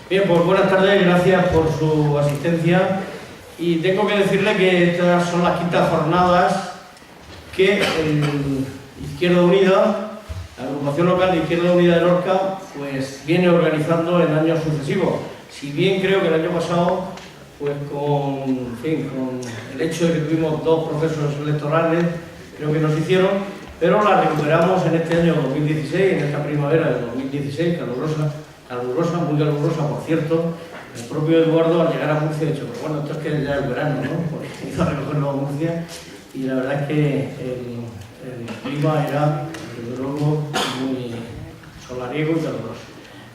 Bien, pues buenas tardes, gracias por su asistencia. Y tengo que decirle que estas son las quintas jornadas que Izquierda Unida, la agrupación local de Izquierda Unida de Lorca, pues viene organizando en años sucesivos. Si bien creo que el año pasado, pues con el hecho de que tuvimos dos procesos electorales, creo que nos hicieron, pero la recuperamos en este año 2016, en esta primavera de 2016, calurosa, muy calurosa, por cierto. El propio Eduardo, al llegar a Murcia, ha dicho, pero bueno, esto es que ya es verano, ¿no? Porque iba a recogerlo a Murcia y la verdad es que el clima era, desde luego, muy solariego y caluroso.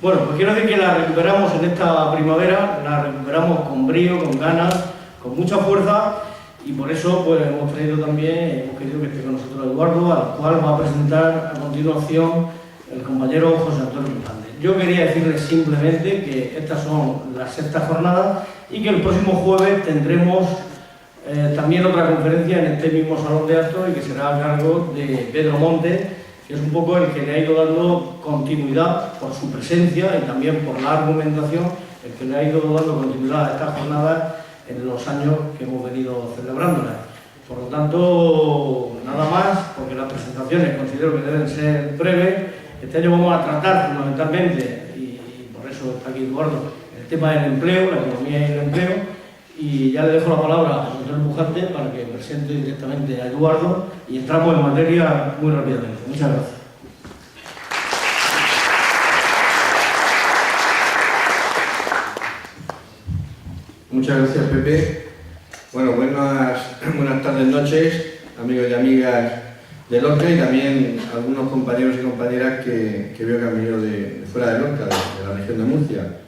Bueno, pues quiero decir que la recuperamos en esta primavera, la recuperamos con brío, con ganas, con mucha fuerza, y por eso pues hemos querido que esté con nosotros Eduardo, al cual va a presentar a continuación el compañero José Antonio Fernández. Yo quería decirles simplemente que estas son las sextas jornadas y que el próximo jueves tendremos también otra conferencia en este mismo salón de actos y que será a cargo de Pedro Montes, que es un poco el que le ha ido dando continuidad por su presencia y también por la argumentación, el que le ha ido dando continuidad a estas jornadas en los años que hemos venido celebrándolas. Por lo tanto, nada más, porque las presentaciones considero que deben ser breves. Este año vamos a tratar fundamentalmente, y por eso está aquí Eduardo, el tema del empleo, la economía y el empleo, y ya le dejo la palabra a José Antonio Pujante para que presente directamente a Eduardo y entramos en materia muy rápidamente. Muchas gracias. Muchas gracias, Pepe. Bueno, buenas tardes, noches, amigos y amigas de Lorca y también algunos compañeros y compañeras que veo que han venido de fuera de Lorca, de la región de Murcia.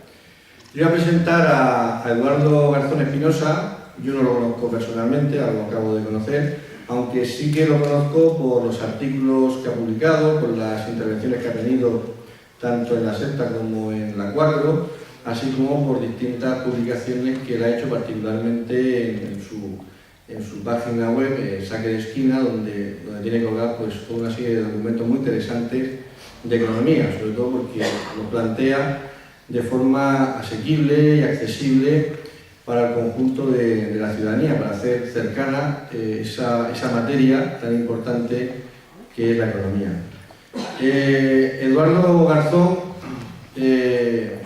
Yo voy a presentar a Eduardo Garzón Espinosa. Yo no lo conozco personalmente, lo acabo de conocer, aunque sí que lo conozco por los artículos que ha publicado, por las intervenciones que ha tenido tanto en la Sexta como en la Cuatro, así como por distintas publicaciones que él ha hecho particularmente en su página web, Saque de Esquina, donde tiene colgado pues, toda una serie de documentos muy interesantes de economía, sobre todo porque lo plantea de forma asequible y accesible para el conjunto de la ciudadanía, para hacer cercana esa materia tan importante que es la economía. Eduardo Garzón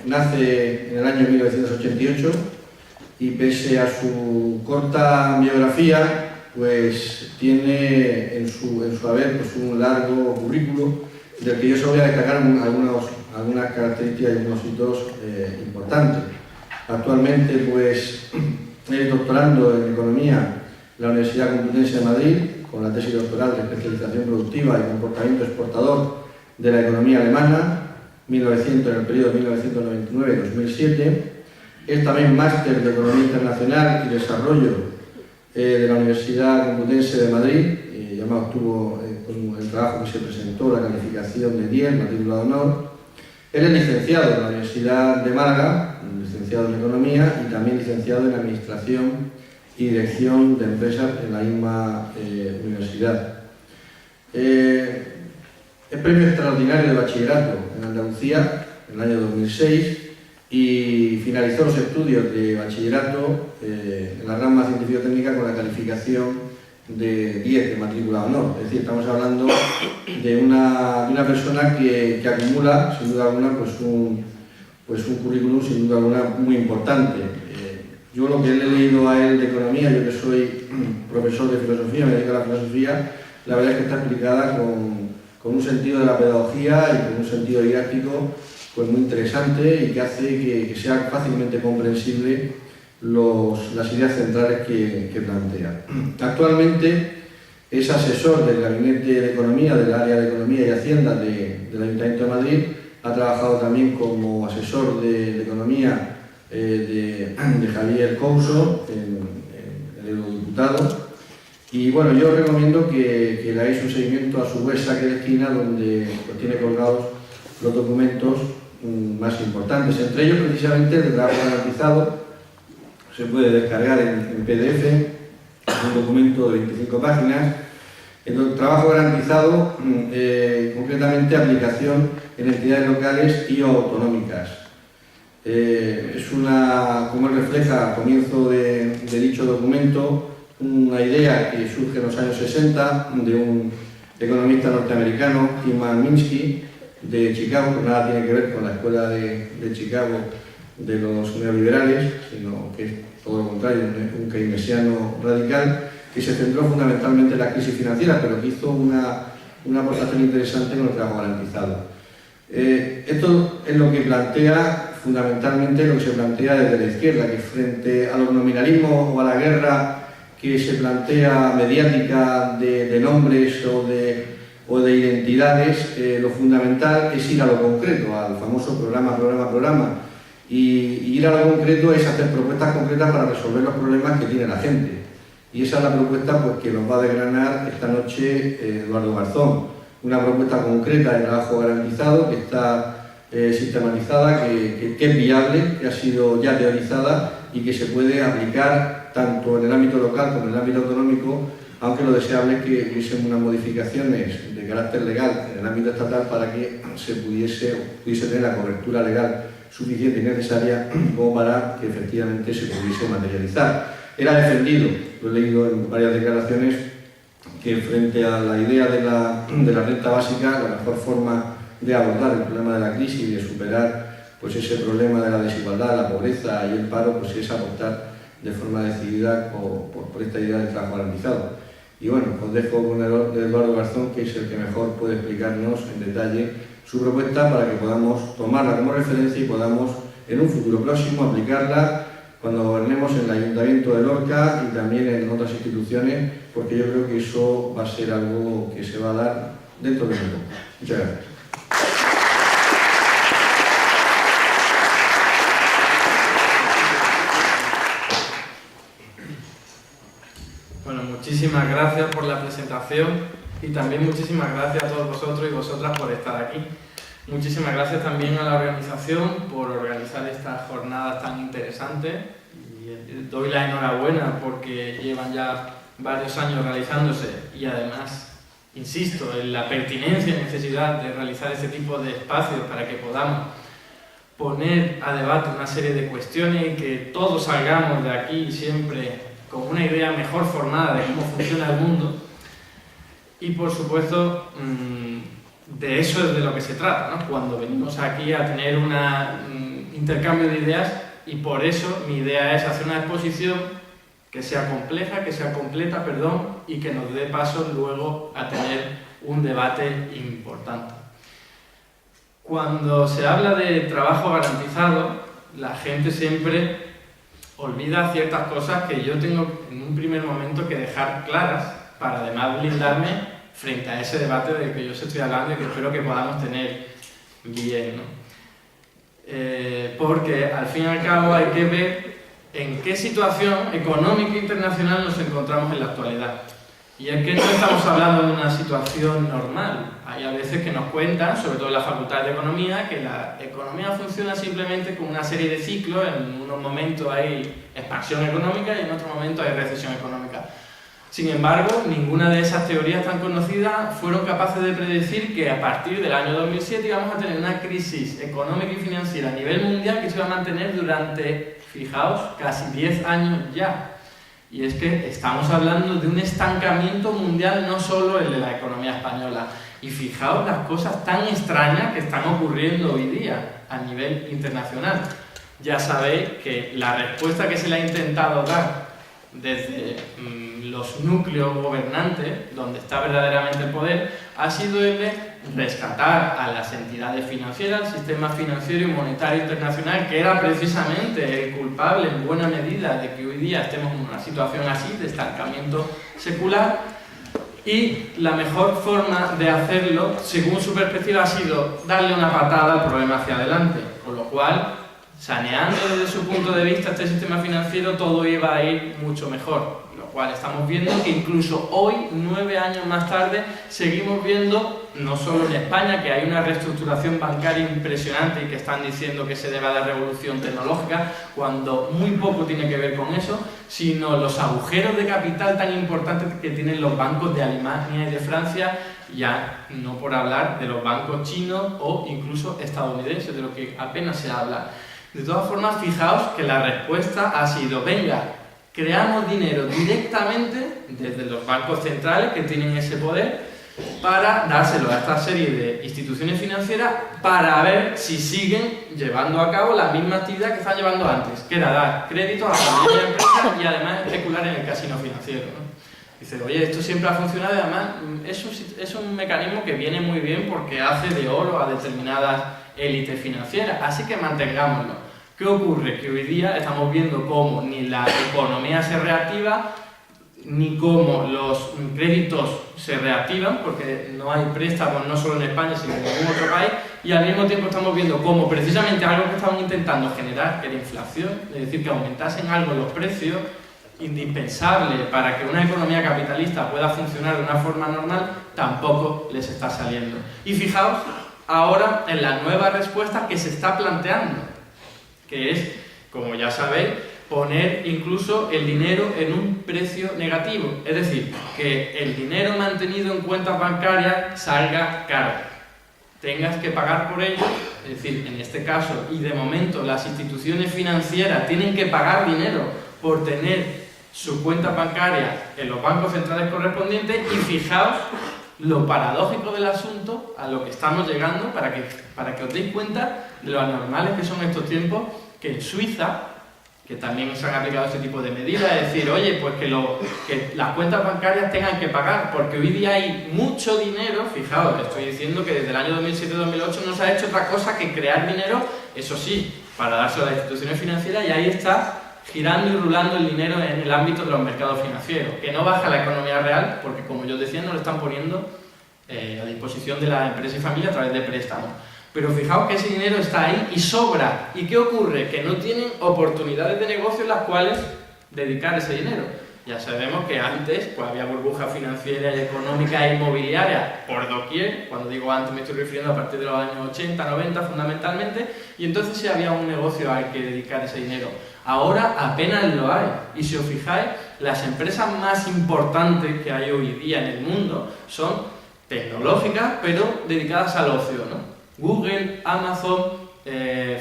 nace en el año 1988 y pese a su corta biografía, pues tiene en su haber pues, un largo currículo del que yo solo voy a destacar algunas características y algunos hitos importantes. Actualmente pues, es doctorando en Economía en la Universidad Complutense de Madrid, con la tesis doctoral de especialización productiva y comportamiento exportador de la economía alemana, en el periodo 1999-2007. Es también máster de Economía Internacional y Desarrollo de la Universidad Complutense de Madrid. Ya me obtuvo con el trabajo que se presentó la calificación de 10, matrícula de honor. Él es licenciado en la Universidad de Málaga, licenciado en Economía y también licenciado en Administración y Dirección de Empresas en la misma universidad. Es premio extraordinario de bachillerato en Andalucía en el año 2006 y finalizó los estudios de bachillerato en la rama científico-técnica con la calificación de 10 de matrícula de honor. Es decir, estamos hablando de una persona que acumula, sin duda alguna, pues un currículum, sin duda alguna, muy importante. Yo lo que le he leído a él de economía, yo que soy profesor de filosofía, me dedico a la filosofía, la verdad es que está explicada con un sentido de la pedagogía y con un sentido didáctico pues muy interesante y que hace que sea fácilmente comprensible las ideas centrales que plantea. Actualmente es asesor del Gabinete de Economía, del área de Economía y Hacienda del Ayuntamiento de Madrid. Ha trabajado también como asesor de Economía de Javier Couso, el eurodiputado. Y bueno, yo recomiendo que le hagáis un seguimiento a su web Saque de Esquina, donde pues, tiene colgados los documentos más importantes. Entre ellos, precisamente, el trabajo garantizado se puede descargar en PDF, un documento de 25 páginas. El trabajo garantizado, concretamente aplicación en entidades locales y autonómicas. Es una, como él refleja al comienzo de dicho documento, una idea que surge en los años 60 de un economista norteamericano, Hyman Minsky, de Chicago, que nada tiene que ver con la escuela de Chicago de los neoliberales, sino que es todo lo contrario, un keynesiano radical, que se centró fundamentalmente en la crisis financiera, pero que hizo una aportación interesante con el trabajo garantizado. Esto es lo que plantea, fundamentalmente lo que se plantea desde la izquierda, que frente a los nominalismos o a la guerra que se plantea mediática de nombres o de identidades, lo fundamental es ir a lo concreto, al famoso programa. Y ir a lo concreto es hacer propuestas concretas para resolver los problemas que tiene la gente. Y esa es la propuesta pues, que nos va a desgranar esta noche Eduardo Garzón. Una propuesta concreta de trabajo garantizado que está sistematizada, que es viable, que ha sido ya teorizada y que se puede aplicar tanto en el ámbito local como en el ámbito autonómico, aunque lo deseable es que hubiesen unas modificaciones de carácter legal en el ámbito estatal para que se pudiese tener la cobertura legal suficiente y necesaria como para que efectivamente se pudiese materializar. Era defendido, lo he leído en varias declaraciones, que frente a la idea de la renta básica, la mejor forma de abordar el problema de la crisis y de superar pues, ese problema de la desigualdad, la pobreza y el paro, pues es apostar de forma decidida por esta idea del trabajo garantizado. Y bueno, os dejo con Eduardo Garzón, que es el que mejor puede explicarnos en detalle su propuesta para que podamos tomarla como referencia y podamos en un futuro próximo aplicarla cuando gobernemos en el Ayuntamiento de Lorca y también en otras instituciones, porque yo creo que eso va a ser algo que se va a dar dentro de poco. Muchas gracias. Bueno, muchísimas gracias por la presentación y también muchísimas gracias a todos vosotros y vosotras por estar aquí. Muchísimas gracias también a la organización por organizar estas jornadas tan interesantes y doy la enhorabuena porque llevan ya varios años realizándose y además insisto en la pertinencia y necesidad de realizar este tipo de espacios para que podamos poner a debate una serie de cuestiones y que todos salgamos de aquí siempre con una idea mejor formada de cómo funciona el mundo. Y por supuesto de eso es de lo que se trata, ¿no? Cuando venimos aquí a tener un intercambio de ideas, y por eso mi idea es hacer una exposición que sea compleja, que sea completa, y que nos dé paso luego a tener un debate importante. Cuando se habla de trabajo garantizado, la gente siempre olvida ciertas cosas que yo tengo en un primer momento que dejar claras para además blindarme frente a ese debate del que yo os estoy hablando y que espero que podamos tener bien, ¿no? Porque al fin y al cabo hay que ver en qué situación económica internacional nos encontramos en la actualidad. Y es que no estamos hablando de una situación normal. Hay a veces que nos cuentan, sobre todo en la Facultad de Economía, que la economía funciona simplemente con una serie de ciclos. En unos momentos hay expansión económica y en otros momentos hay recesión económica. Sin embargo, ninguna de esas teorías tan conocidas fueron capaces de predecir que a partir del año 2007 íbamos a tener una crisis económica y financiera a nivel mundial que se iba a mantener durante, fijaos, casi 10 años ya. Y es que estamos hablando de un estancamiento mundial, no solo el de la economía española. Y fijaos las cosas tan extrañas que están ocurriendo hoy día a nivel internacional. Ya sabéis que la respuesta que se le ha intentado dar desde los núcleos gobernantes, donde está verdaderamente el poder, ha sido el de rescatar a las entidades financieras, el sistema financiero y monetario internacional, que era precisamente el culpable en buena medida de que hoy día estemos en una situación así, de estancamiento secular, y la mejor forma de hacerlo, según su perspectiva, ha sido darle una patada al problema hacia adelante, con lo cual, saneando desde su punto de vista este sistema financiero, todo iba a ir mucho mejor. Lo cual estamos viendo que incluso hoy, 9 años más tarde, seguimos viendo, no solo en España, que hay una reestructuración bancaria impresionante y que están diciendo que se debe a la revolución tecnológica, cuando muy poco tiene que ver con eso, sino los agujeros de capital tan importantes que tienen los bancos de Alemania y de Francia, ya no por hablar de los bancos chinos o incluso estadounidenses, de lo que apenas se habla. De todas formas, fijaos que la respuesta ha sido, venga, creamos dinero directamente desde los bancos centrales que tienen ese poder para dárselo a esta serie de instituciones financieras para ver si siguen llevando a cabo la misma actividad que están llevando antes, que era dar créditos a la pequeña empresa y además especular en el casino financiero, ¿no? Dice, oye, esto siempre ha funcionado y además es un mecanismo que viene muy bien porque hace de oro a determinadas élites financieras, así que mantengámoslo. ¿Qué ocurre? Que hoy día estamos viendo cómo ni la economía se reactiva, ni cómo los créditos se reactivan, porque no hay préstamos no solo en España, sino en ningún otro país, y al mismo tiempo estamos viendo cómo precisamente algo que estaban intentando generar, que era inflación, es decir, que aumentasen algo los precios, indispensable para que una economía capitalista pueda funcionar de una forma normal, tampoco les está saliendo. Y fijaos ahora en la nueva respuesta que se está planteando, que es, como ya sabéis, poner incluso el dinero en un precio negativo, es decir, que el dinero mantenido en cuentas bancarias salga caro, tengas que pagar por ello, es decir, en este caso, y de momento las instituciones financieras tienen que pagar dinero por tener su cuenta bancaria en los bancos centrales correspondientes, y fijaos lo paradójico del asunto a lo que estamos llegando para que os deis cuenta de lo anormales que son estos tiempos, que en Suiza, que también se han aplicado este tipo de medidas, es decir, oye, pues que las cuentas bancarias tengan que pagar, porque hoy día hay mucho dinero, fijaos, estoy diciendo que desde el año 2007-2008 no se ha hecho otra cosa que crear dinero, eso sí, para dárselo a las instituciones financieras, y ahí está girando y rulando el dinero en el ámbito de los mercados financieros, que no baja la economía real, porque como yo decía, no lo están poniendo a disposición de las empresas y familias a través de préstamos. Pero fijaos que ese dinero está ahí y sobra. ¿Y qué ocurre? Que no tienen oportunidades de negocio en las cuales dedicar ese dinero. Ya sabemos que antes pues, había burbujas financieras y económicas e inmobiliarias por doquier. Cuando digo antes me estoy refiriendo a partir de los años 80, 90 fundamentalmente. Y entonces sí había un negocio al que dedicar ese dinero. Ahora apenas lo hay. Y si os fijáis, las empresas más importantes que hay hoy día en el mundo son tecnológicas, pero dedicadas al ocio, ¿no? Google, Amazon,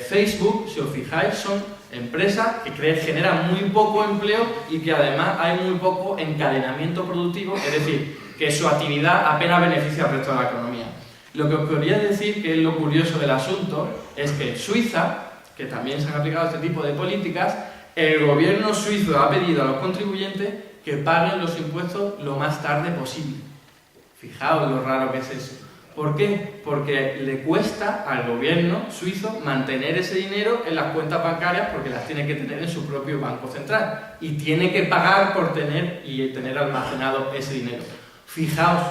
Facebook, si os fijáis, son empresas que generan muy poco empleo y que además hay muy poco encadenamiento productivo, es decir, que su actividad apenas beneficia al resto de la economía. Lo que os quería decir, que es lo curioso del asunto, es que en Suiza, que también se han aplicado este tipo de políticas, el gobierno suizo ha pedido a los contribuyentes que paguen los impuestos lo más tarde posible. Fijaos lo raro que es eso. ¿Por qué? Porque le cuesta al gobierno suizo mantener ese dinero en las cuentas bancarias porque las tiene que tener en su propio banco central y tiene que pagar por tener almacenado ese dinero. Fijaos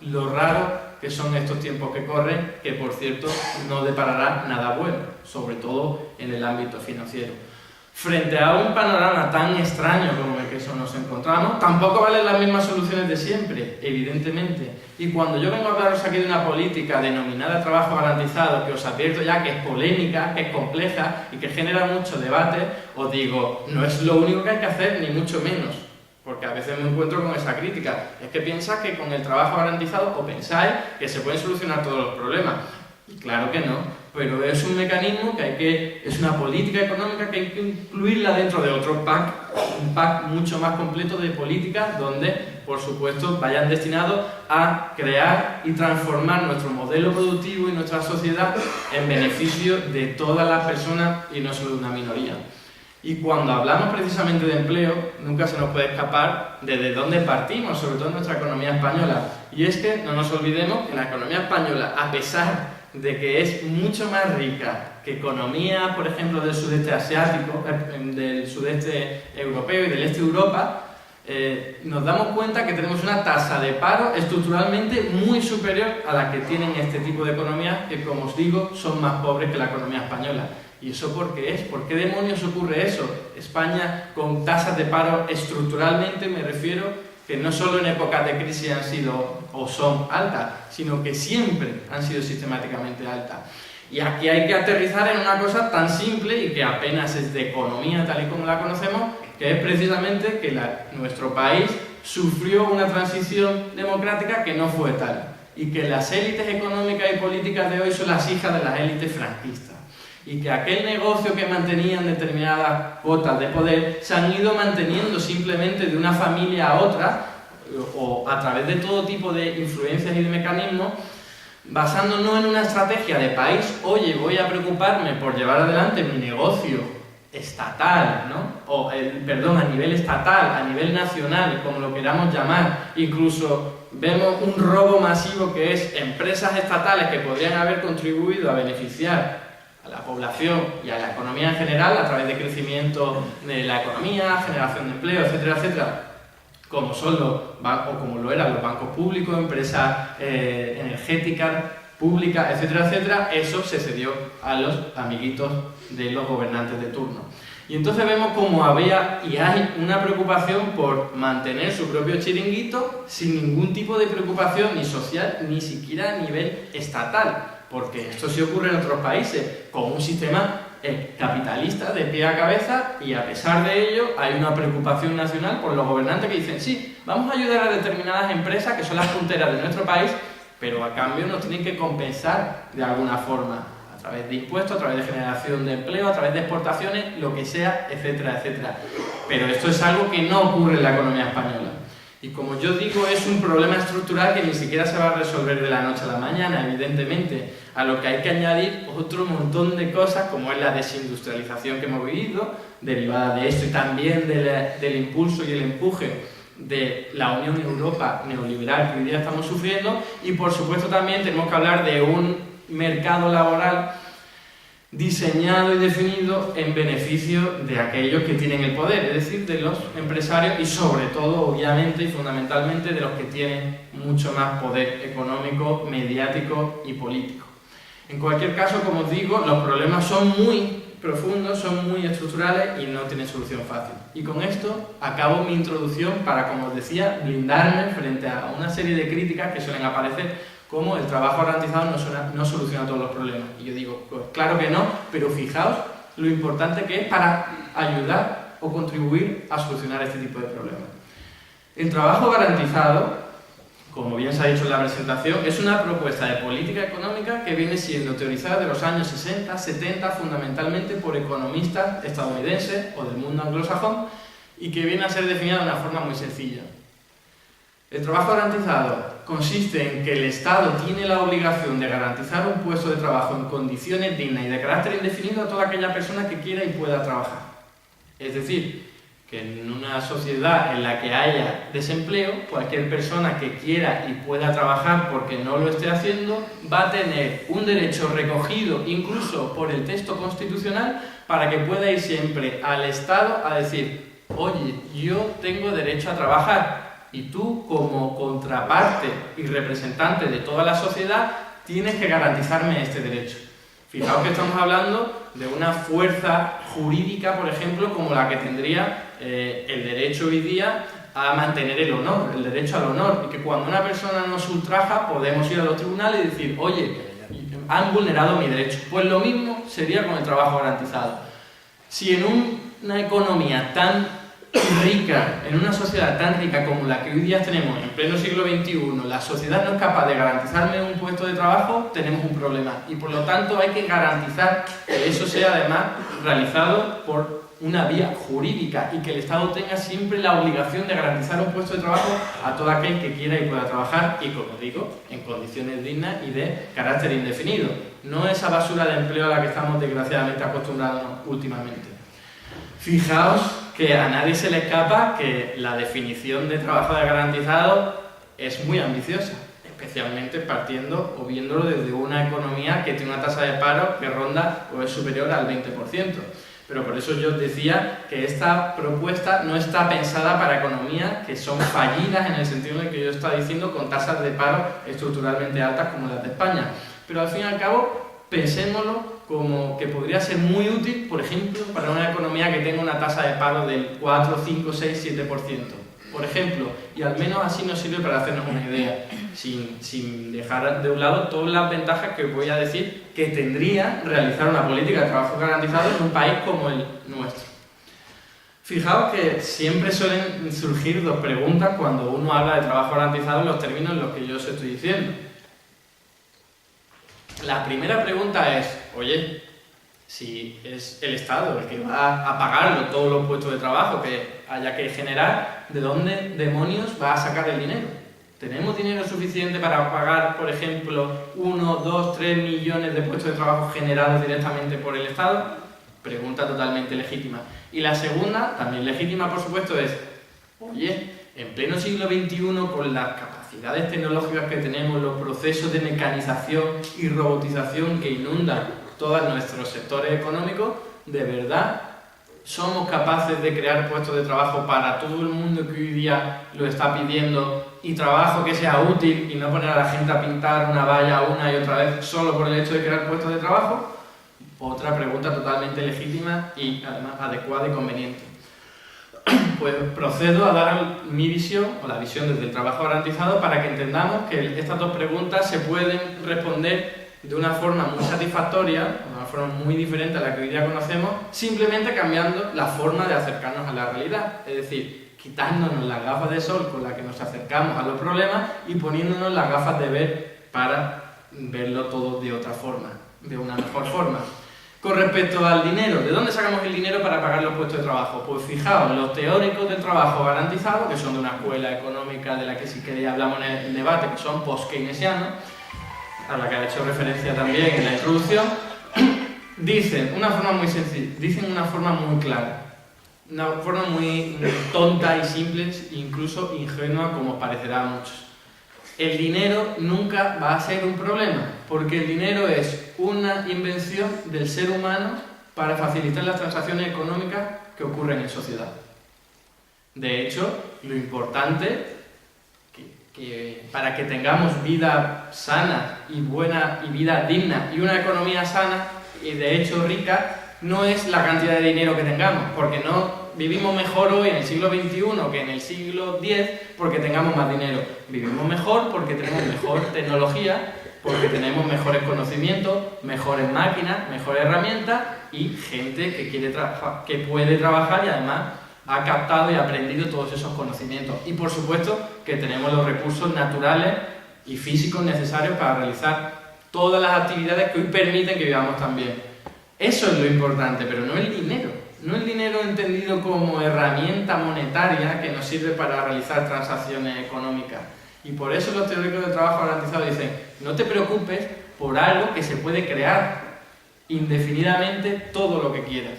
lo raro que son estos tiempos que corren, que por cierto no deparará nada bueno, sobre todo en el ámbito financiero. Frente a un panorama tan extraño como el que nos encontramos, tampoco valen las mismas soluciones de siempre, evidentemente. Y cuando yo vengo a hablaros aquí de una política denominada trabajo garantizado, que os advierto ya que es polémica, que es compleja y que genera mucho debate, os digo, no es lo único que hay que hacer, ni mucho menos. Porque a veces me encuentro con esa crítica. Es que piensas que con el trabajo garantizado, o pensáis que se pueden solucionar todos los problemas. Y claro que no. Pero es un mecanismo es una política económica que hay que incluirla dentro de otro pack, un pack mucho más completo de políticas donde, por supuesto, vayan destinados a crear y transformar nuestro modelo productivo y nuestra sociedad en beneficio de todas las personas y no solo de una minoría. Y cuando hablamos precisamente de empleo, nunca se nos puede escapar de dónde partimos, sobre todo en nuestra economía española. Y es que no nos olvidemos que la economía española, a pesar de que es mucho más rica que economía, por ejemplo, del sudeste asiático, del sudeste europeo y del este de Europa, nos damos cuenta que tenemos una tasa de paro estructuralmente muy superior a la que tienen este tipo de economías que, como os digo, son más pobres que la economía española. ¿Y eso por qué es? ¿Por qué demonios ocurre eso? España con tasas de paro estructuralmente, me refiero, que no solo en épocas de crisis han sido o son altas, sino que siempre han sido sistemáticamente altas. Y aquí hay que aterrizar en una cosa tan simple y que apenas es de economía tal y como la conocemos, que es precisamente que nuestro país sufrió una transición democrática que no fue tal, y que las élites económicas y políticas de hoy son las hijas de las élites franquistas. y que aquel negocio que mantenían determinadas cuotas de poder se han ido manteniendo simplemente de una familia a otra o a través de todo tipo de influencias y de mecanismos, basándonos en una estrategia de país. Oye, voy a preocuparme por llevar adelante mi negocio estatal, ¿no? O, perdón, a nivel estatal, a nivel nacional, como lo queramos llamar. Incluso vemos un robo masivo que es empresas estatales que podrían haber contribuido a beneficiar a la población y a la economía en general a través de crecimiento de la economía, generación de empleo, etcétera, etcétera, como son como lo eran los bancos públicos, empresas energéticas públicas, etcétera, etcétera. Eso se cedió a los amiguitos de los gobernantes de turno. Y entonces vemos cómo había y hay una preocupación por mantener su propio chiringuito sin ningún tipo de preocupación ni social ni siquiera a nivel estatal, porque esto sí ocurre en otros países con un sistema capitalista de pie a cabeza, y a pesar de ello hay una preocupación nacional por los gobernantes que dicen: sí, vamos a ayudar a determinadas empresas que son las punteras de nuestro país, pero a cambio nos tienen que compensar de alguna forma, a través de impuestos, a través de generación de empleo, a través de exportaciones, lo que sea, etcétera, etcétera. Pero esto es algo que no ocurre en la economía española. Y como yo digo, es un problema estructural que ni siquiera se va a resolver de la noche a la mañana, evidentemente, a lo que hay que añadir otro montón de cosas, como es la desindustrialización que hemos vivido, derivada de esto, y también del impulso y el empuje de la Unión Europa neoliberal que hoy día estamos sufriendo. Y por supuesto también tenemos que hablar de un mercado laboral diseñado y definido en beneficio de aquellos que tienen el poder, es decir, de los empresarios y sobre todo, obviamente y fundamentalmente, de los que tienen mucho más poder económico, mediático y político. En cualquier caso, como os digo, los problemas son muy profundos, son muy estructurales y no tienen solución fácil. Y con esto acabo mi introducción para, como os decía, blindarme frente a una serie de críticas que suelen aparecer, como el trabajo garantizado no soluciona todos los problemas. Y yo digo, pues claro que no, pero fijaos lo importante que es para ayudar o contribuir a solucionar este tipo de problemas. El trabajo garantizado, como bien se ha dicho en la presentación, es una propuesta de política económica que viene siendo teorizada de los años 60, 70, fundamentalmente por economistas estadounidenses o del mundo anglosajón, y que viene a ser definida de una forma muy sencilla. El trabajo garantizado consiste en que el Estado tiene la obligación de garantizar un puesto de trabajo en condiciones dignas y de carácter indefinido a toda aquella persona que quiera y pueda trabajar. Es decir, que en una sociedad en la que haya desempleo, cualquier persona que quiera y pueda trabajar porque no lo esté haciendo va a tener un derecho recogido incluso por el texto constitucional para que pueda ir siempre al Estado a decir: oye, yo tengo derecho a trabajar, y tú, como contraparte y representante de toda la sociedad, tienes que garantizarme este derecho. Fijaos que estamos hablando de una fuerza jurídica, por ejemplo, como la que tendría el derecho hoy día a mantener el honor, el derecho al honor, y que cuando una persona nos ultraja podemos ir a los tribunales y decir: oye, han vulnerado mi derecho. Pues lo mismo sería con el trabajo garantizado. Si en una economía tan rica, en una sociedad tan rica como la que hoy día tenemos en pleno siglo XXI, la sociedad no es capaz de garantizarme un puesto de trabajo, tenemos un problema, y por lo tanto hay que garantizar que eso sea además realizado por una vía jurídica y que el Estado tenga siempre la obligación de garantizar un puesto de trabajo a todo aquel que quiera y pueda trabajar, y, como digo, en condiciones dignas y de carácter indefinido, no esa basura de empleo a la que estamos desgraciadamente acostumbrados últimamente. Fijaos que a nadie se le escapa que la definición de trabajo garantizado es muy ambiciosa, especialmente partiendo o viéndolo desde una economía que tiene una tasa de paro que ronda o es superior al 20%. Pero por eso yo os decía que esta propuesta no está pensada para economías que son fallidas, en el sentido de que yo estaba diciendo, con tasas de paro estructuralmente altas como las de España. Pero al fin y al cabo, pensémoslo como que podría ser muy útil, por ejemplo, para una economía que tenga una tasa de paro del 4, 5, 6, 7%. Por ejemplo, y al menos así nos sirve para hacernos una idea, sin dejar de un lado todas las ventajas que os voy a decir que tendría realizar una política de trabajo garantizado en un país como el nuestro. Fijaos que siempre suelen surgir dos preguntas cuando uno habla de trabajo garantizado en los términos en los que yo os estoy diciendo. La primera pregunta es: oye, Si es el Estado el que va a pagarlo todos los puestos de trabajo que haya que generar, ¿de dónde demonios va a sacar el dinero? ¿Tenemos dinero suficiente para pagar, por ejemplo, 1, 2, 3 millones de puestos de trabajo generados directamente por el Estado? Pregunta totalmente legítima. Y la segunda, también legítima por supuesto, es, oye, en pleno siglo XXI, con las capacidades tecnológicas que tenemos, los procesos de mecanización y robotización que inundan todos nuestros sectores económicos, ¿de verdad somos capaces de crear puestos de trabajo para todo el mundo que hoy día lo está pidiendo y trabajo que sea útil y no poner a la gente a pintar una valla una y otra vez solo por el hecho de crear puestos de trabajo? Otra pregunta totalmente legítima y además adecuada y conveniente. Pues procedo a dar mi visión, o la visión desde el trabajo garantizado, para que entendamos que estas dos preguntas se pueden responder de una forma muy satisfactoria, de una forma muy diferente a la que hoy día conocemos, simplemente cambiando la forma de acercarnos a la realidad. Es decir, quitándonos las gafas de sol con las que nos acercamos a los problemas y poniéndonos las gafas de ver para verlo todo de otra forma, de una mejor forma. Con respecto al dinero, ¿de dónde sacamos el dinero para pagar los puestos de trabajo? Pues fijaos, los teóricos del trabajo garantizado, que son de una escuela económica de la que si queréis hablamos en el debate, que son post-keynesianos, a la que ha hecho referencia también en la introducción, dicen una forma muy sencilla, dicen una forma muy clara, una forma muy tonta y simple, incluso ingenua como parecerá a muchos. El dinero nunca va a ser un problema, porque el dinero es una invención del ser humano para facilitar las transacciones económicas que ocurren en sociedad. De hecho, lo importante para que tengamos vida sana y buena y vida digna y una economía sana y de hecho rica, no es la cantidad de dinero que tengamos, porque no vivimos mejor hoy en el siglo XXI que en el siglo X porque tengamos más dinero. Vivimos mejor porque tenemos mejor tecnología, porque tenemos mejores conocimientos, mejores máquinas, mejores herramientas y gente que quiere que puede trabajar y además ha captado y aprendido todos esos conocimientos. Y por supuesto que tenemos los recursos naturales y físicos necesarios para realizar todas las actividades que hoy permiten que vivamos tan bien. Eso es lo importante, pero no el dinero. No el dinero entendido como herramienta monetaria que nos sirve para realizar transacciones económicas. Y por eso los teóricos del trabajo garantizado dicen, no te preocupes por algo que se puede crear indefinidamente todo lo que quieras.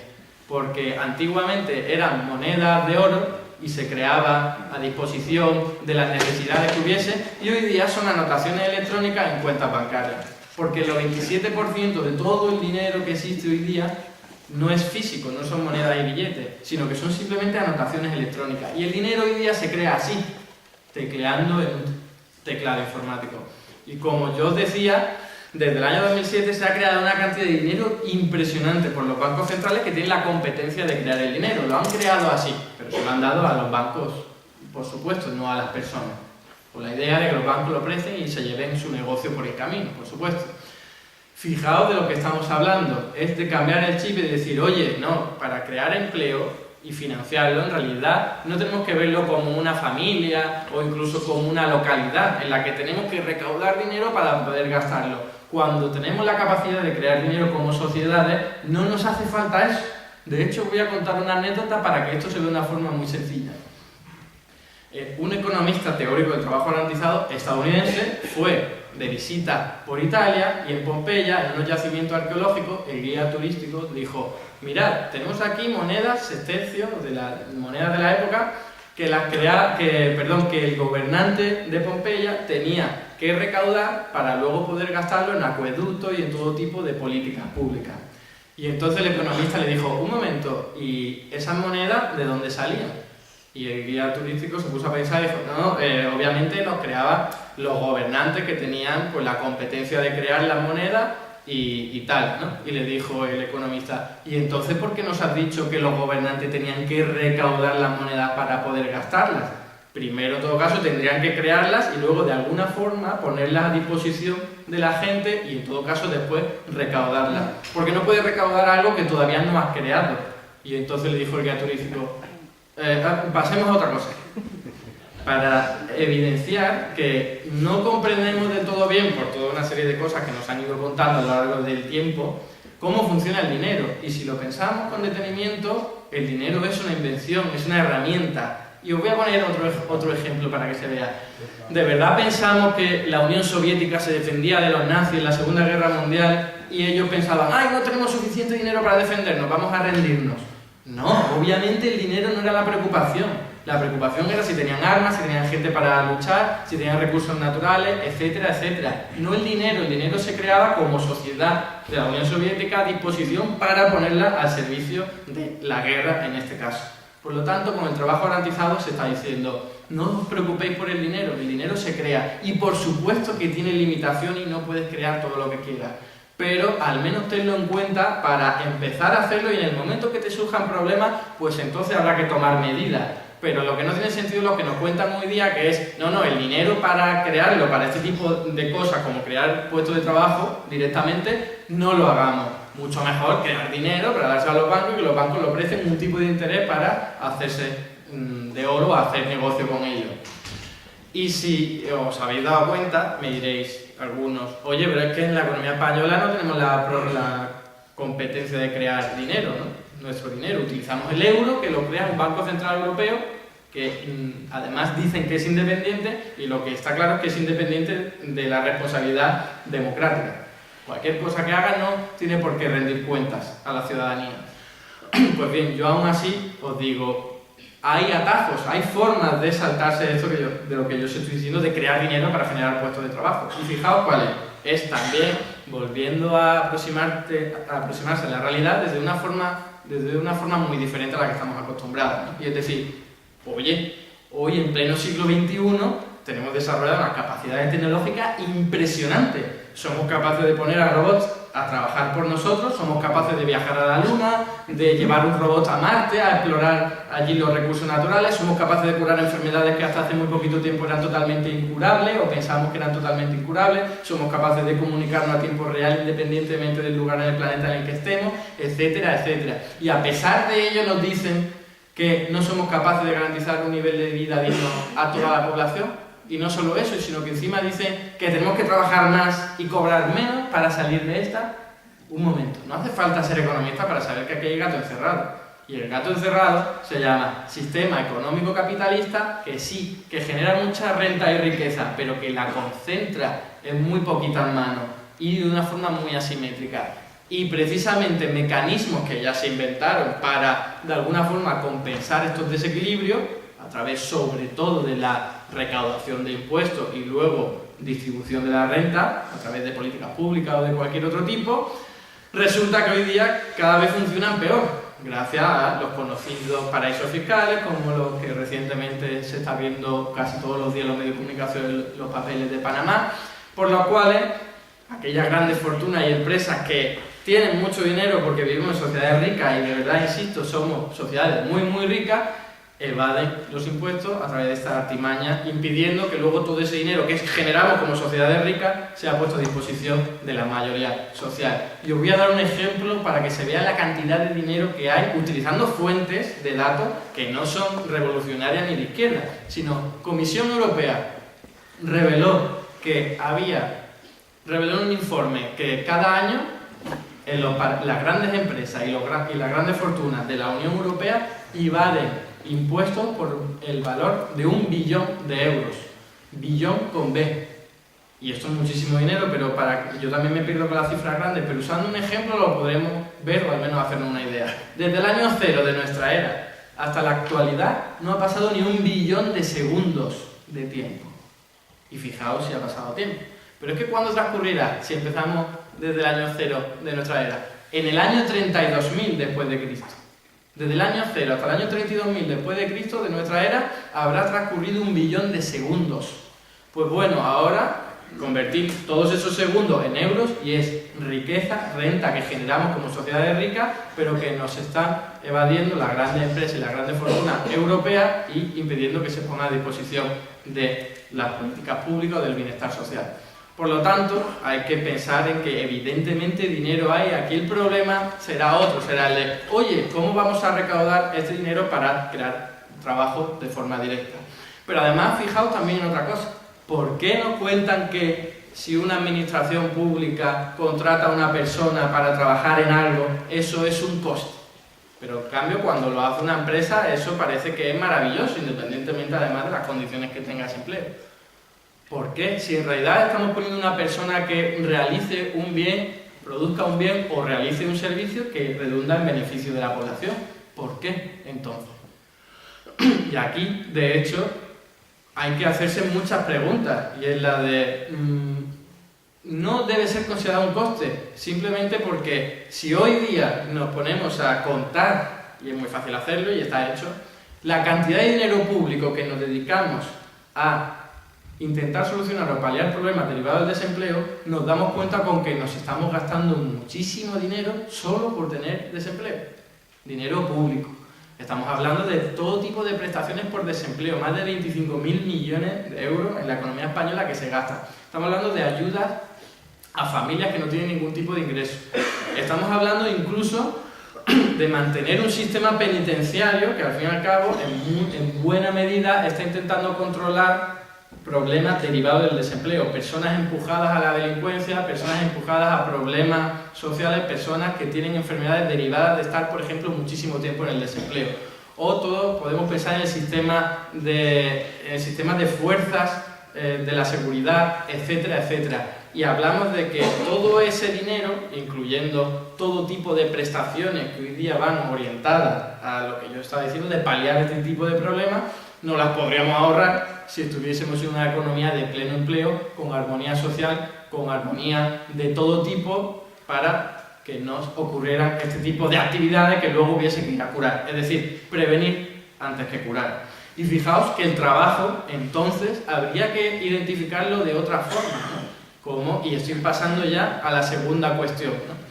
Porque antiguamente eran monedas de oro y se creaba a disposición de las necesidades que hubiese, y hoy día son anotaciones electrónicas en cuentas bancarias. Porque el 27% de todo el dinero que existe hoy día no es físico, no son monedas y billetes, sino que son simplemente anotaciones electrónicas. Y el dinero hoy día se crea así, tecleando en un teclado informático. Y como yo os decía, desde el año 2007 se ha creado una cantidad de dinero impresionante por los bancos centrales que tienen la competencia de crear el dinero. Lo han creado así, pero se lo han dado a los bancos, por supuesto, no a las personas. Con la idea de que los bancos lo presten y se lleven su negocio por el camino, por supuesto. Fijaos de lo que estamos hablando, es de cambiar el chip y de decir, oye, no, para crear empleo y financiarlo, en realidad no tenemos que verlo como una familia o incluso como una localidad en la que tenemos que recaudar dinero para poder gastarlo. Cuando tenemos la capacidad de crear dinero como sociedades, no nos hace falta eso. De hecho, voy a contar una anécdota para que esto se vea de una forma muy sencilla. Un economista teórico del trabajo garantizado estadounidense fue de visita por Italia y en Pompeya, en unos yacimientos arqueológicos, el guía turístico dijo, mirad, tenemos aquí monedas, sextercios, de las monedas de la época, que el gobernante de Pompeya tenía que recaudar para luego poder gastarlo en acueductos y en todo tipo de políticas públicas. Y entonces el economista le dijo, un momento, ¿y esas monedas de dónde salían? Y el guía turístico se puso a pensar y dijo, no, obviamente los creaban los gobernantes que tenían pues, la competencia de crear las monedas y tal, ¿no? Y le dijo el economista, ¿y entonces por qué nos has dicho que los gobernantes tenían que recaudar las monedas para poder gastarlas? Primero, en todo caso, tendrían que crearlas y luego de alguna forma ponerlas a disposición de la gente y en todo caso después recaudarlas. Porque no puedes recaudar algo que todavía no has creado. Y entonces le dijo el guía turístico, pasemos a otra cosa. Para evidenciar que no comprendemos de todo bien, por toda una serie de cosas que nos han ido contando a lo largo del tiempo, cómo funciona el dinero. Y si lo pensamos con detenimiento, el dinero es una invención, es una herramienta. Y os voy a poner otro ejemplo para que se vea. ¿De verdad pensamos que la Unión Soviética se defendía de los nazis en la Segunda Guerra Mundial y ellos pensaban, ¡ay, no tenemos suficiente dinero para defendernos, vamos a rendirnos! No, obviamente el dinero no era la preocupación. La preocupación era si tenían armas, si tenían gente para luchar, si tenían recursos naturales, etcétera, etcétera. No el dinero se creaba como sociedad de la Unión Soviética a disposición para ponerla al servicio de la guerra en este caso. Por lo tanto, con el trabajo garantizado se está diciendo, no os preocupéis por el dinero se crea. Y por supuesto que tiene limitaciones y no puedes crear todo lo que quieras. Pero al menos tenlo en cuenta para empezar a hacerlo y en el momento que te surjan problemas, pues entonces habrá que tomar medidas. Pero lo que no tiene sentido es lo que nos cuentan hoy día, que es, no, el dinero para crearlo, para este tipo de cosas, como crear puestos de trabajo directamente, no lo hagamos. Mucho mejor crear dinero para darse a los bancos y que los bancos le ofrecen un tipo de interés para hacerse de oro o hacer negocio con ellos. Y si os habéis dado cuenta, me diréis algunos, oye, pero es que en la economía española no tenemos la competencia de crear dinero, ¿no? Nuestro dinero, utilizamos el euro, que lo crea un Banco Central Europeo, que además dicen que es independiente, y lo que está claro es que es independiente de la responsabilidad democrática. Cualquier cosa que haga no tiene por qué rendir cuentas a la ciudadanía. Pues bien, yo aún así os digo, hay atajos, hay formas de saltarse de lo que yo os estoy diciendo, de crear dinero para generar puestos de trabajo. Y fijaos cuál es. Es también volviendo a aproximarse a la realidad desde una forma muy diferente a la que estamos acostumbrados, ¿no? Y es decir, oye, hoy en pleno siglo XXI tenemos desarrolladas unas capacidades tecnológicas impresionantes. Somos capaces de poner a robots a trabajar por nosotros, somos capaces de viajar a la Luna, de llevar un robot a Marte, a explorar allí los recursos naturales, somos capaces de curar enfermedades que hasta hace muy poquito tiempo eran totalmente incurables o pensamos que eran totalmente incurables, somos capaces de comunicarnos a tiempo real independientemente del lugar en el planeta en el que estemos, etcétera, etcétera. Y a pesar de ello nos dicen que no somos capaces de garantizar un nivel de vida digno a toda la población. Y no solo eso, sino que encima dicen que tenemos que trabajar más y cobrar menos para salir de esta. Un momento, no hace falta ser economista para saber que aquí hay gato encerrado. Y el gato encerrado se llama sistema económico capitalista, que sí, que genera mucha renta y riqueza, pero que la concentra en muy poquitas manos y de una forma muy asimétrica. Y precisamente mecanismos que ya se inventaron para, de alguna forma, compensar estos desequilibrios, a través sobre todo de la recaudación de impuestos y luego distribución de la renta a través de políticas públicas o de cualquier otro tipo, resulta que hoy día cada vez funcionan peor, gracias a los conocidos paraísos fiscales, como los que recientemente se está viendo casi todos los días en los medios de comunicación, los papeles de Panamá, por los cuales aquellas grandes fortunas y empresas que tienen mucho dinero porque vivimos en sociedades ricas y de verdad, insisto, somos sociedades muy muy ricas, evaden los impuestos a través de esta artimaña, impidiendo que luego todo ese dinero que generamos como sociedades ricas sea puesto a disposición de la mayoría social. Y os voy a dar un ejemplo para que se vea la cantidad de dinero que hay utilizando fuentes de datos que no son revolucionarias ni de izquierda, sino Comisión Europea reveló en un informe que cada año las grandes empresas y las grandes fortunas de la Unión Europea evaden impuestos por el valor de 1 billón de euros. Billón con B. Y esto es muchísimo dinero, pero yo también me pierdo con las cifras grandes, pero usando un ejemplo lo podremos ver o al menos hacernos una idea. Desde el año 0 de nuestra era hasta la actualidad no ha pasado ni 1 billón de segundos de tiempo. Y fijaos si ha pasado tiempo. Pero es que ¿cuándo transcurrirá si empezamos desde el año 0 de nuestra era? En el año 32.000 después de Cristo. Desde el año 0 hasta el año 32.000 después de Cristo, de nuestra era, habrá transcurrido 1 billón de segundos. Pues bueno, ahora convertir todos esos segundos en euros y es riqueza, renta que generamos como sociedades ricas, pero que nos están evadiendo las grandes empresas y las grandes fortunas europeas y impidiendo que se ponga a disposición de las políticas públicas o del bienestar social. Por lo tanto, hay que pensar en que evidentemente dinero hay. Aquí el problema será otro, será el de, oye, ¿cómo vamos a recaudar este dinero para crear trabajo de forma directa? Pero además, fijaos también en otra cosa. ¿Por qué nos cuentan que si una administración pública contrata a una persona para trabajar en algo, eso es un coste. Pero en cambio, cuando lo hace una empresa, eso parece que es maravilloso, independientemente además de las condiciones que tenga ese empleo. ¿Por qué? Si en realidad estamos poniendo una persona que realice un bien, produzca un bien o realice un servicio que redunda en beneficio de la población. ¿Por qué entonces? Y aquí, de hecho, hay que hacerse muchas preguntas, y es la de... no debe ser considerado un coste, simplemente porque si hoy día nos ponemos a contar, y es muy fácil hacerlo y está hecho, la cantidad de dinero público que nos dedicamos a intentar solucionar o paliar problemas derivados del desempleo, nos damos cuenta con que nos estamos gastando muchísimo dinero solo por tener desempleo. Dinero público. Estamos hablando de todo tipo de prestaciones por desempleo, más de 25.000 millones de euros en la economía española que se gastan. Estamos hablando de ayudas a familias que no tienen ningún tipo de ingreso. Estamos hablando incluso de mantener un sistema penitenciario que al fin y al cabo en buena medida está intentando controlar problemas derivados del desempleo, personas empujadas a la delincuencia, personas empujadas a problemas sociales, personas que tienen enfermedades derivadas de estar, por ejemplo, muchísimo tiempo en el desempleo. O todos podemos pensar en el sistema de fuerzas de la seguridad, etcétera, etcétera. Y hablamos de que todo ese dinero, incluyendo todo tipo de prestaciones que hoy día van orientadas a lo que yo estaba diciendo, de paliar este tipo de problemas, no las podríamos ahorrar si estuviésemos en una economía de pleno empleo, con armonía social, con armonía de todo tipo, para que no ocurrieran este tipo de actividades que luego hubiese que ir a curar. Es decir, prevenir antes que curar. Y fijaos que el trabajo, entonces, habría que identificarlo de otra forma, ¿no? Como, y estoy pasando ya a la segunda cuestión, ¿no?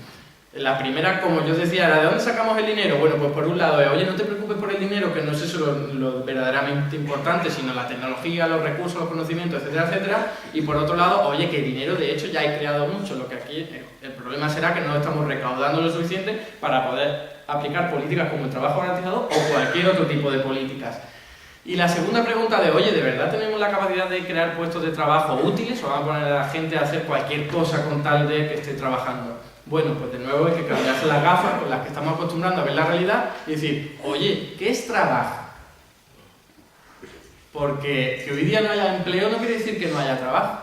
La primera, como yo decía, era ¿de dónde sacamos el dinero? Bueno, pues por un lado, oye, no te preocupes por el dinero, que no es eso lo verdaderamente importante, sino la tecnología, los recursos, los conocimientos, etcétera, etcétera. Y por otro lado, oye, que dinero de hecho ya he creado mucho, lo que aquí el problema será que no estamos recaudando lo suficiente para poder aplicar políticas como el trabajo garantizado o cualquier otro tipo de políticas. Y la segunda pregunta de, oye, ¿de verdad tenemos la capacidad de crear puestos de trabajo útiles o vamos a poner a la gente a hacer cualquier cosa con tal de que esté trabajando? Bueno, pues de nuevo hay que cambiarse las gafas con las que estamos acostumbrando a ver la realidad y decir, oye, ¿qué es trabajo? Porque que hoy día no haya empleo no quiere decir que no haya trabajo.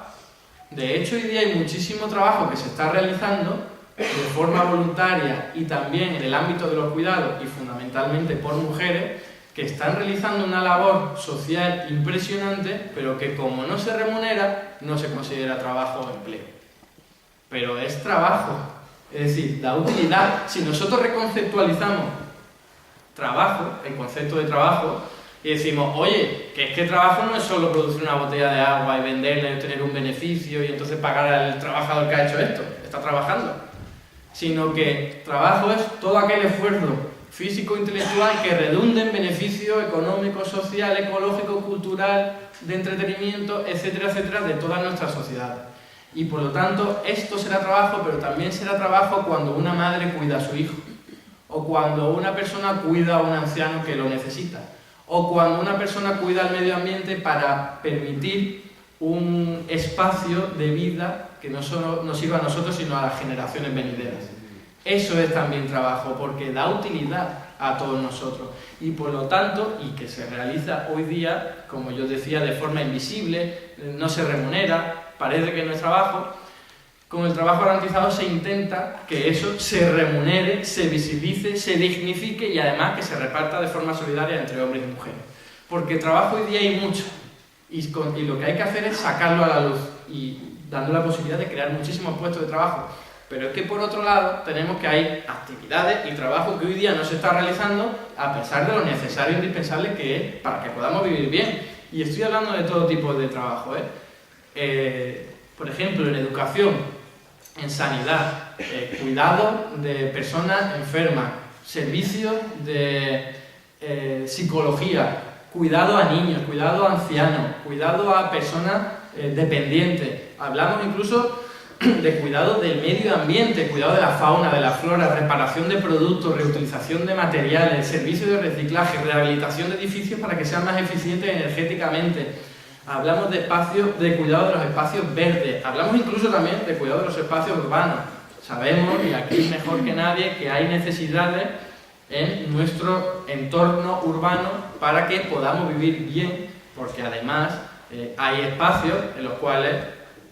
De hecho, hoy día hay muchísimo trabajo que se está realizando de forma voluntaria y también en el ámbito de los cuidados y fundamentalmente por mujeres que están realizando una labor social impresionante, pero que como no se remunera, no se considera trabajo o empleo. Pero es trabajo. Es decir, da utilidad. Si nosotros reconceptualizamos trabajo, el concepto de trabajo, y decimos, oye, que es que trabajo no es solo producir una botella de agua y venderla y obtener un beneficio y entonces pagar al trabajador que ha hecho esto, está trabajando, sino que trabajo es todo aquel esfuerzo físico, intelectual que redunde en beneficio económico, social, ecológico, cultural, de entretenimiento, etcétera, etcétera, de toda nuestra sociedad. Y por lo tanto, esto será trabajo, pero también será trabajo cuando una madre cuida a su hijo, o cuando una persona cuida a un anciano que lo necesita, o cuando una persona cuida al medio ambiente para permitir un espacio de vida que no solo nos sirva a nosotros, sino a las generaciones venideras. Eso es también trabajo, porque da utilidad a todos nosotros. Y por lo tanto, y que se realiza hoy día, como yo decía, de forma invisible, no se remunera, parece que no es trabajo, con el trabajo garantizado se intenta que eso se remunere, se visibilice, se dignifique y además que se reparta de forma solidaria entre hombres y mujeres. Porque trabajo hoy día hay mucho y lo que hay que hacer es sacarlo a la luz y dando la posibilidad de crear muchísimos puestos de trabajo. Pero es que por otro lado tenemos que hay actividades y trabajo que hoy día no se está realizando a pesar de lo necesario e indispensable que es para que podamos vivir bien. Y estoy hablando de todo tipo de trabajo, por ejemplo, en educación, en sanidad, cuidado de personas enfermas, servicios de psicología, cuidado a niños, cuidado a ancianos, cuidado a personas dependientes. Hablamos incluso de cuidado del medio ambiente, cuidado de la fauna, de la flora, reparación de productos, reutilización de materiales, servicio de reciclaje, rehabilitación de edificios para que sean más eficientes energéticamente. hablamos de espacios, de cuidado de los espacios verdes, hablamos incluso también de cuidado de los espacios urbanos. Sabemos, y aquí mejor que nadie, que hay necesidades en nuestro entorno urbano para que podamos vivir bien, porque además hay espacios en los cuales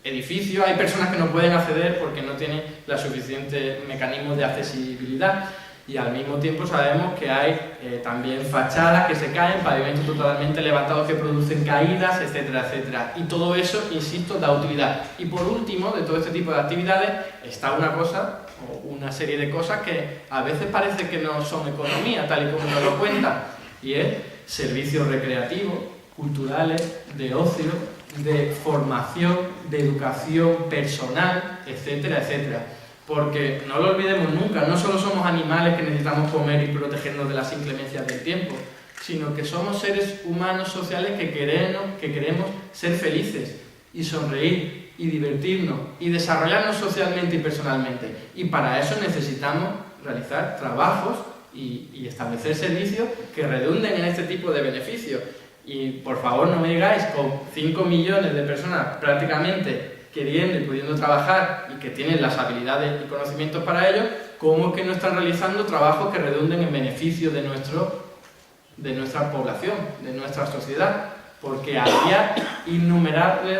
edificios, hay personas que no pueden acceder porque no tienen los suficientes mecanismos de accesibilidad, y al mismo tiempo sabemos que hay también fachadas que se caen, pavimentos totalmente levantados que producen caídas, etcétera, etcétera. Y todo eso, insisto, da utilidad. Y por último, de todo este tipo de actividades, está una cosa, o una serie de cosas que a veces parece que no son economía, tal y como nos lo cuentan, y es servicios recreativos, culturales, de ocio, de formación, de educación personal, etcétera, etcétera. Porque no lo olvidemos nunca, no solo somos animales que necesitamos comer y protegernos de las inclemencias del tiempo, sino que somos seres humanos sociales que queremos ser felices y sonreír y divertirnos y desarrollarnos socialmente y personalmente. Y para eso necesitamos realizar trabajos y establecer servicios que redunden en este tipo de beneficios. Y por favor no me digáis, con 5 millones de personas prácticamente queriendo y pudiendo trabajar y que tienen las habilidades y conocimientos para ello, ¿cómo es que no están realizando trabajos que redunden en beneficio de nuestra población, de nuestra sociedad? Porque había innumerables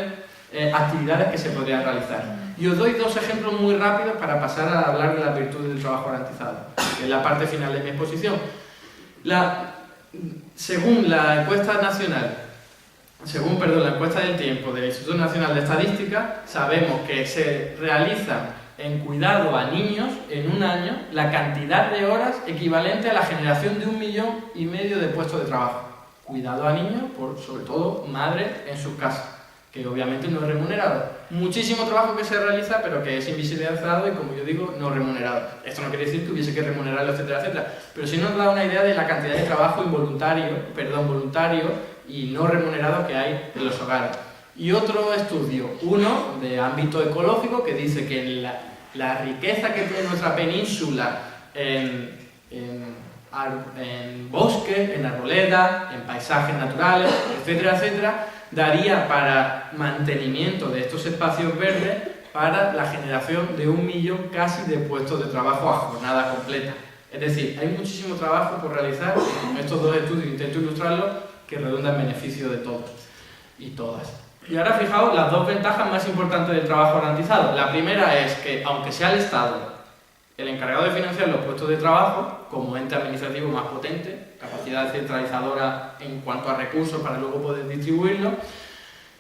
actividades que se podrían realizar. Y os doy 2 ejemplos muy rápidos para pasar a hablar de las virtudes del trabajo garantizado, que es la parte final de mi exposición. Según la encuesta nacional, la encuesta del tiempo del Instituto Nacional de Estadística, sabemos que se realizan en cuidado a niños en un año la cantidad de horas equivalente a la generación de 1,5 millones de puestos de trabajo. Cuidado a niños, por sobre todo madres en sus casas, que obviamente no es remunerado. Muchísimo trabajo que se realiza, pero que es invisibilizado y, como yo digo, no remunerado. Esto no quiere decir que hubiese que remunerarlo, etcétera, etcétera, pero sí nos da una idea de la cantidad de trabajo voluntario y no remunerado que hay en los hogares. Y otro estudio, uno de ámbito ecológico, que dice que la riqueza que tiene nuestra península en bosques, en arboledas, en paisajes naturales, etcétera, etcétera, daría para mantenimiento de estos espacios verdes para la generación de 1 millón casi de puestos de trabajo a jornada completa. Es decir, hay muchísimo trabajo por realizar, y con estos 2 estudios intento ilustrarlo, que redunda en beneficio de todos y todas. Y ahora fijaos las 2 ventajas más importantes del trabajo garantizado. La primera es que, aunque sea el Estado el encargado de financiar los puestos de trabajo, como ente administrativo más potente, capacidad centralizadora en cuanto a recursos para luego poder distribuirlos,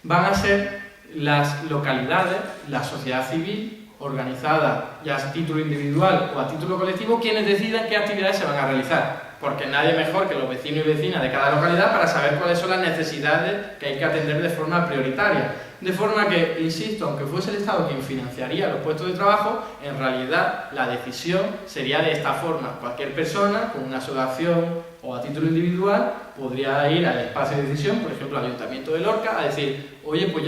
van a ser las localidades, la sociedad civil, organizada ya a título individual o a título colectivo, quienes decidan qué actividades se van a realizar. Porque nadie mejor que los vecinos y vecinas de cada localidad para saber cuáles son las necesidades que hay que atender de forma prioritaria. De forma que, insisto, aunque fuese el Estado quien financiaría los puestos de trabajo, en realidad la decisión sería de esta forma. Cualquier persona, con una asociación o a título individual, podría ir al espacio de decisión, por ejemplo al Ayuntamiento de Lorca, a decir: oye, pues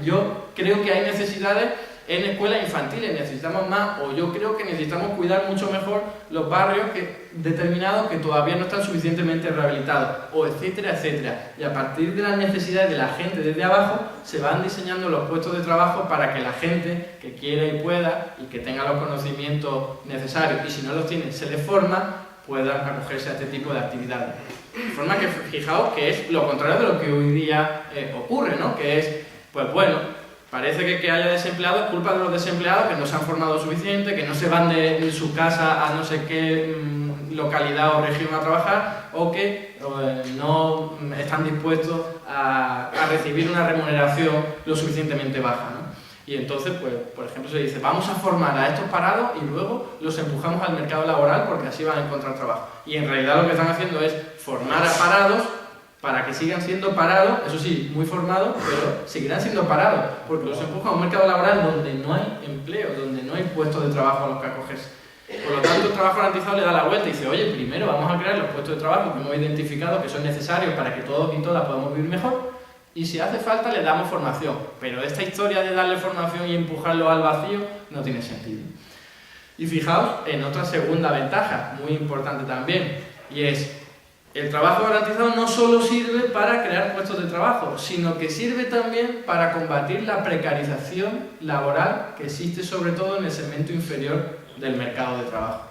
yo creo que hay necesidades en escuelas infantiles, necesitamos más, o yo creo que necesitamos cuidar mucho mejor los barrios determinados que todavía no están suficientemente rehabilitados, o etcétera, etcétera. Y a partir de las necesidades de la gente desde abajo, se van diseñando los puestos de trabajo para que la gente que quiera y pueda, y que tenga los conocimientos necesarios, y si no los tiene, se les forma, puedan acogerse a este tipo de actividades. De forma que, fijaos que es lo contrario de lo que hoy día ocurre, ¿no? Que es, pues bueno, parece que haya desempleados es culpa de los desempleados que no se han formado suficiente, que no se van de su casa a no sé qué localidad o región a trabajar, o que no están dispuestos a recibir una remuneración lo suficientemente baja, ¿no? Y entonces, pues, por ejemplo, se dice: vamos a formar a estos parados y luego los empujamos al mercado laboral porque así van a encontrar trabajo. Y en realidad lo que están haciendo es formar a parados para que sigan siendo parados, eso sí, muy formados, pero seguirán siendo parados, porque los empujan a un mercado laboral donde no hay empleo, donde no hay puestos de trabajo a los que acogerse. Por lo tanto, el trabajo garantizado le da la vuelta y dice: oye, primero vamos a crear los puestos de trabajo que hemos identificado que son necesarios para que todos y todas podamos vivir mejor, y si hace falta le damos formación. Pero esta historia de darle formación y empujarlo al vacío no tiene sentido. Y fijaos en otra segunda ventaja, muy importante también, y es: el trabajo garantizado no solo sirve para crear puestos de trabajo, sino que sirve también para combatir la precarización laboral que existe sobre todo en el segmento inferior del mercado de trabajo.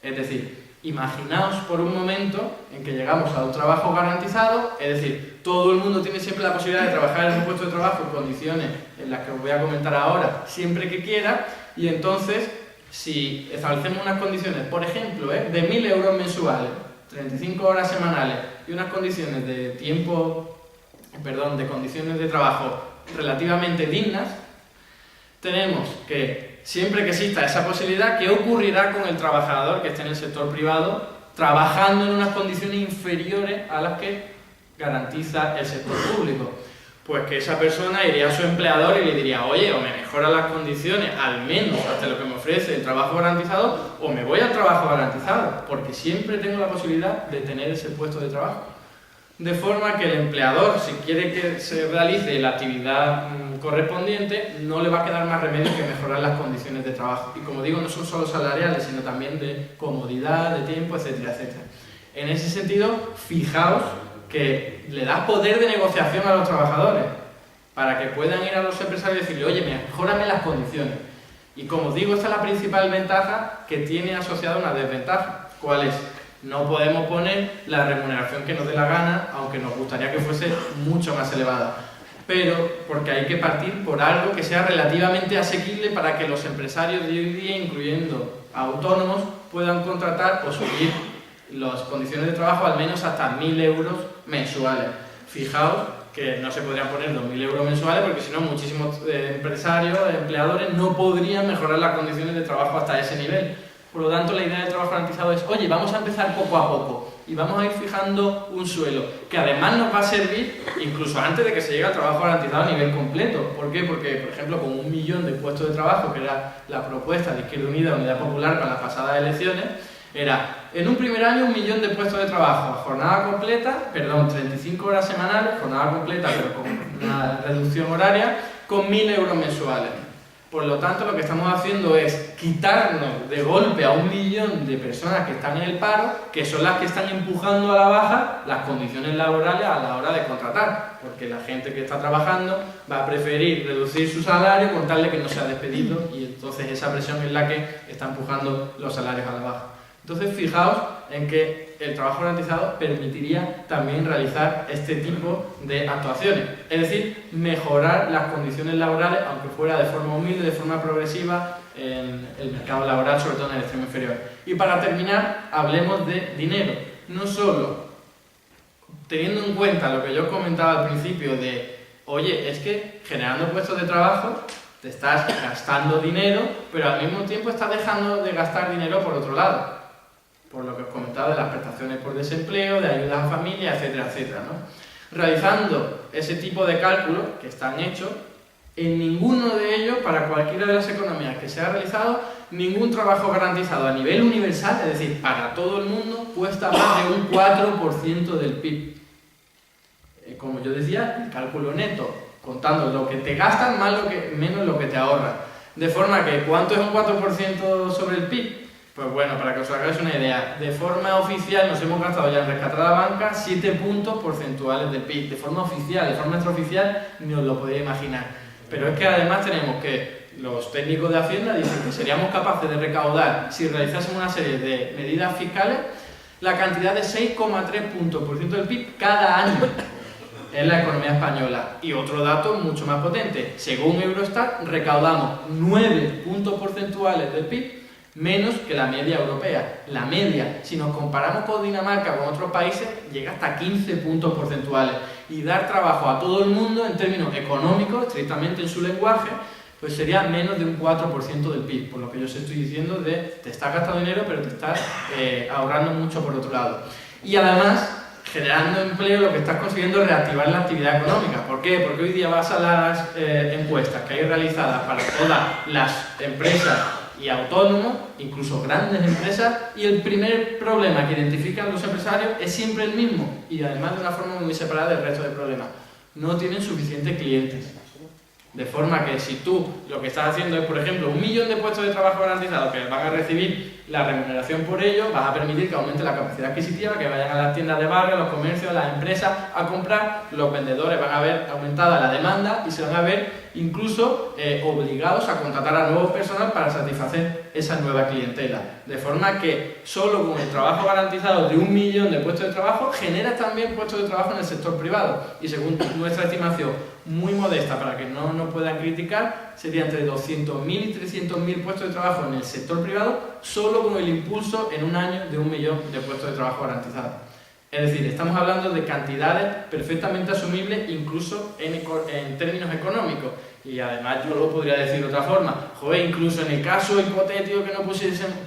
Es decir, imaginaos por un momento en que llegamos a un trabajo garantizado, es decir, todo el mundo tiene siempre la posibilidad de trabajar en un puesto de trabajo en condiciones en las que os voy a comentar ahora, siempre que quiera, y entonces, si establecemos unas condiciones, por ejemplo, de 1.000 euros mensuales, 35 horas semanales y unas condiciones de condiciones de trabajo relativamente dignas, tenemos que siempre que exista esa posibilidad, ¿qué ocurrirá con el trabajador que esté en el sector privado trabajando en unas condiciones inferiores a las que garantiza el sector público? Pues que esa persona iría a su empleador y le diría, oye, o me mejora las condiciones, al menos hasta lo que me ofrece el trabajo garantizado, o me voy al trabajo garantizado, porque siempre tengo la posibilidad de tener ese puesto de trabajo. De forma que el empleador, si quiere que se realice la actividad correspondiente, no le va a quedar más remedio que mejorar las condiciones de trabajo. Y como digo, no son solo salariales, sino también de comodidad, de tiempo, etcétera, etcétera. En ese sentido, fijaos que le da poder de negociación a los trabajadores para que puedan ir a los empresarios y decirle, oye, mejórame las condiciones. Y como os digo, esta es la principal ventaja que tiene asociada una desventaja. ¿Cuál es? No podemos poner la remuneración que nos dé la gana, aunque nos gustaría que fuese mucho más elevada. Pero porque hay que partir por algo que sea relativamente asequible para que los empresarios de hoy día, incluyendo autónomos, puedan contratar o subir las condiciones de trabajo al menos hasta 1.000 euros mensuales. Fijaos que no se podrían poner 2.000 euros mensuales porque si no muchísimos empresarios, empleadores no podrían mejorar las condiciones de trabajo hasta ese nivel. Por lo tanto, la idea del trabajo garantizado es, oye, vamos a empezar poco a poco y vamos a ir fijando un suelo que además nos va a servir incluso antes de que se llegue al trabajo garantizado a nivel completo. ¿Por qué? Porque, por ejemplo, con 1 millón de puestos de trabajo, que era la propuesta de Izquierda Unida, Unidad Popular para las pasadas elecciones, era en un primer año 1 millón de puestos de trabajo, jornada completa, 35 horas semanales, jornada completa pero con una reducción horaria, con 1.000 euros mensuales. Por lo tanto, lo que estamos haciendo es quitarnos de golpe a 1 millón de personas que están en el paro, que son las que están empujando a la baja las condiciones laborales a la hora de contratar, porque la gente que está trabajando va a preferir reducir su salario con tal de que no sea despedido, y entonces esa presión es la que está empujando los salarios a la baja. Entonces, fijaos en que el trabajo garantizado permitiría también realizar este tipo de actuaciones. Es decir, mejorar las condiciones laborales, aunque fuera de forma humilde, de forma progresiva, en el mercado laboral, sobre todo en el extremo inferior. Y para terminar, hablemos de dinero. No solo teniendo en cuenta lo que yo comentaba al principio de, oye, es que generando puestos de trabajo te estás gastando dinero, pero al mismo tiempo estás dejando de gastar dinero por otro lado. Por lo que os comentaba de las prestaciones por desempleo, de ayudas a familia, etcétera, etcétera, ¿no? Realizando ese tipo de cálculos que están hechos, en ninguno de ellos, para cualquiera de las economías que se ha realizado, ningún trabajo garantizado a nivel universal, es decir, para todo el mundo, cuesta más de un 4% del PIB. Como yo decía, el cálculo neto, contando lo que te gastan más menos lo que te ahorran. De forma que, ¿cuánto es un 4% sobre el PIB? Pues bueno, para que os hagáis una idea, de forma oficial nos hemos gastado ya en rescatar a la banca 7 puntos porcentuales del PIB. De forma oficial, de forma extraoficial, ni os lo podéis imaginar. Pero es que además tenemos que los técnicos de Hacienda dicen que seríamos capaces de recaudar, si realizásemos una serie de medidas fiscales, la cantidad de 6,3 puntos por ciento del PIB cada año en la economía española. Y otro dato mucho más potente, según Eurostat, recaudamos 9 puntos porcentuales del PIB menos que la media europea. La media, si nos comparamos con Dinamarca o con otros países, llega hasta 15 puntos porcentuales. Y dar trabajo a todo el mundo en términos económicos, estrictamente en su lenguaje, pues sería menos de un 4% del PIB. Por lo que yo os estoy diciendo de te estás gastando dinero, pero te estás ahorrando mucho por otro lado. Y además, generando empleo, lo que estás consiguiendo es reactivar la actividad económica. ¿Por qué? Porque hoy día vas a las encuestas que hay realizadas para todas las empresas y autónomos, incluso grandes empresas, y el primer problema que identifican los empresarios es siempre el mismo, y además de una forma muy separada del resto de problemas. No tienen suficientes clientes. De forma que si tú lo que estás haciendo es, por ejemplo, 1 millón de puestos de trabajo garantizados que van a recibir la remuneración por ello, vas a permitir que aumente la capacidad adquisitiva, que vayan a las tiendas de barrio, a los comercios, a las empresas a comprar, los vendedores van a ver aumentada la demanda y se van a ver incluso obligados a contratar a nuevo personal para satisfacer esa nueva clientela. De forma que solo con el trabajo garantizado de 1 millón de puestos de trabajo generas también puestos de trabajo en el sector privado. Y según nuestra estimación muy modesta, para que no nos puedan criticar, sería entre 200.000 y 300.000 puestos de trabajo en el sector privado solo con el impulso en un año de 1 millón de puestos de trabajo garantizados. Es decir, estamos hablando de cantidades perfectamente asumibles incluso en términos económicos. Y además yo lo podría decir de otra forma, joder, incluso en el caso hipotético que no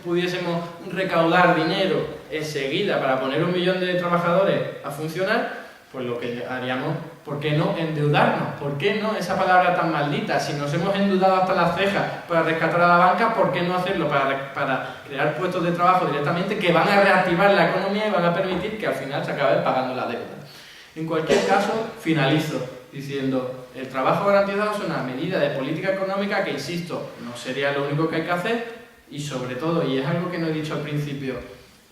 pudiésemos recaudar dinero enseguida para poner 1 millón de trabajadores a funcionar, pues lo que haríamos, ¿por qué no endeudarnos? ¿Por qué no esa palabra tan maldita? Si nos hemos endeudado hasta las cejas para rescatar a la banca, ¿por qué no hacerlo para crear puestos de trabajo directamente que van a reactivar la economía y van a permitir que al final se acabe pagando la deuda? En cualquier caso, finalizo diciendo, el trabajo garantizado es una medida de política económica que, insisto, no sería lo único que hay que hacer y sobre todo, y es algo que no he dicho al principio,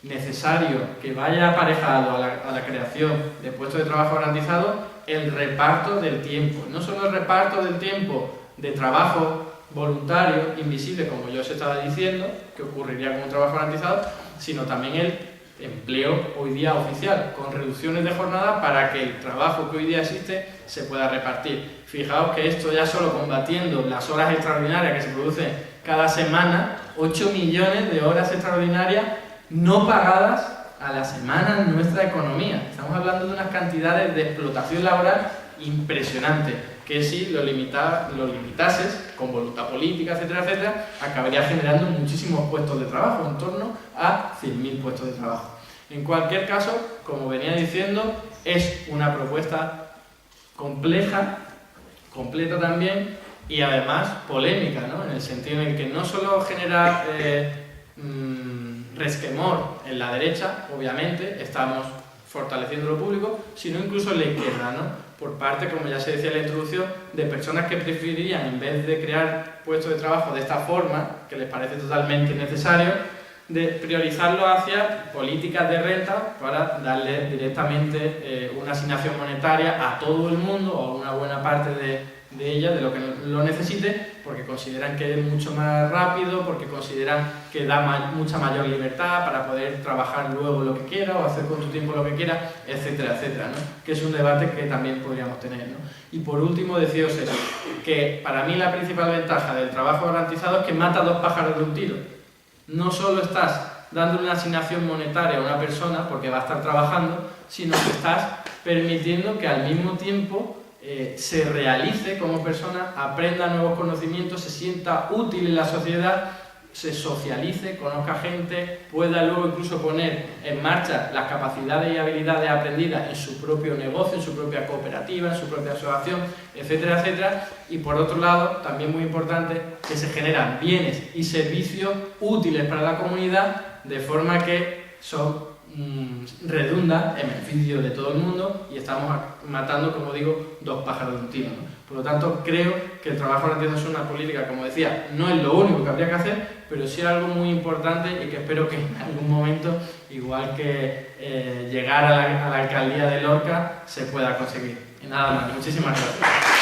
necesario que vaya aparejado a la creación de puestos de trabajo garantizados el reparto del tiempo. No solo el reparto del tiempo de trabajo voluntario, invisible, como yo os estaba diciendo, que ocurriría con un trabajo garantizado, sino también el empleo hoy día oficial, con reducciones de jornada para que el trabajo que hoy día existe se pueda repartir. Fijaos que esto ya solo combatiendo las horas extraordinarias que se producen cada semana, 8 millones de horas extraordinarias no pagadas a la semana en nuestra economía. Estamos hablando de unas cantidades de explotación laboral impresionantes, que si lo limitases con voluntad política, etcétera, etcétera, acabaría generando muchísimos puestos de trabajo, en torno a 100.000 puestos de trabajo. En cualquier caso, como venía diciendo, es una propuesta compleja, completa también, y además polémica, ¿no? En el sentido en el que no solo genera resquemor en la derecha, obviamente, estamos fortaleciendo lo público, sino incluso en la izquierda, ¿no? Por parte, como ya se decía en la introducción, de personas que preferirían, en vez de crear puestos de trabajo de esta forma, que les parece totalmente necesario, de priorizarlo hacia políticas de renta para darle directamente una asignación monetaria a todo el mundo o a una buena parte de ella, de lo que lo necesite, porque consideran que es mucho más rápido, porque consideran que da mucha mayor libertad para poder trabajar luego lo que quiera o hacer con tu tiempo lo que quiera, etcétera, etcétera, ¿no? Que es un debate que también podríamos tener, ¿no? Y por último, deciros eso, que para mí la principal ventaja del trabajo garantizado es que mata 2 pájaros de un tiro. No solo estás dando una asignación monetaria a una persona porque va a estar trabajando, sino que estás permitiendo que al mismo tiempo se realice como persona, aprenda nuevos conocimientos, se sienta útil en la sociedad, se socialice, conozca gente, pueda luego incluso poner en marcha las capacidades y habilidades aprendidas en su propio negocio, en su propia cooperativa, en su propia asociación, etcétera, etcétera. Y por otro lado, también muy importante, que se generan bienes y servicios útiles para la comunidad, de forma que redunda en beneficio de todo el mundo y estamos matando, como digo, 2 pájaros de un tiro, ¿no? Por lo tanto, creo que el trabajo garantizado es una política, como decía, no es lo único que habría que hacer, pero sí algo muy importante y que espero que en algún momento, igual que llegar a la alcaldía de Lorca, se pueda conseguir. Y nada más, muchísimas gracias.